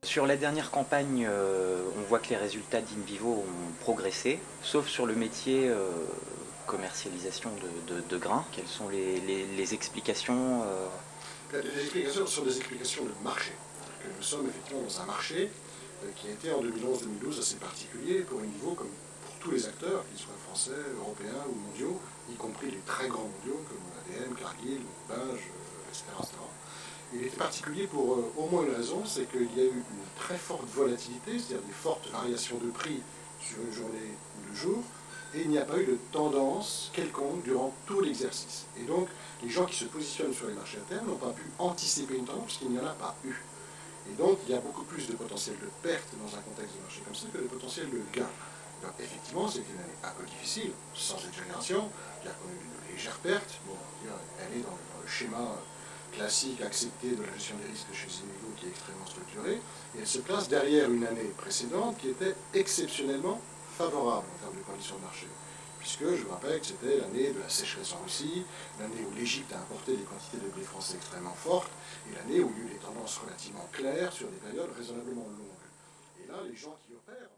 Sur la dernière campagne, on voit que les résultats d'InVivo ont progressé, sauf sur le métier commercialisation de grains. Quelles sont les explications Les explications sont des explications de marché. Que nous sommes effectivement dans un marché qui a été en 2011-2012 assez particulier pour InVivo, comme pour tous les acteurs, qu'ils soient français, européens ou mondiaux, y compris les très grands mondiaux comme ADM, Cargill, Bunge, etc., etc. Il était particulier pour au moins une raison, c'est qu'il y a eu une très forte volatilité, c'est-à-dire des fortes variations de prix sur une journée ou 2 jours, et il n'y a pas eu de tendance quelconque durant tout l'exercice. Et donc, les gens qui se positionnent sur les marchés à terme n'ont pas pu anticiper une tendance puisqu'il n'y en a pas eu. Et donc, il y a beaucoup plus de potentiel de perte dans un contexte de marché comme ça que de potentiel de gain. Donc, effectivement, c'était une année un peu difficile, sans exagération. Il y a connu une légère perte. Bon, elle est dans le schéma classique accepté de la gestion des risques chez InVivo qui est extrêmement structurée. Et elle se place derrière une année précédente qui était exceptionnellement favorable en termes de conditions de marché. Puisque je vous rappelle que c'était l'année de la sécheresse en Russie, l'année où l'Égypte a importé des quantités de blé français extrêmement fortes, et l'année où il y a eu des tendances relativement claires sur des périodes raisonnablement longues. Et là, les gens qui opèrent...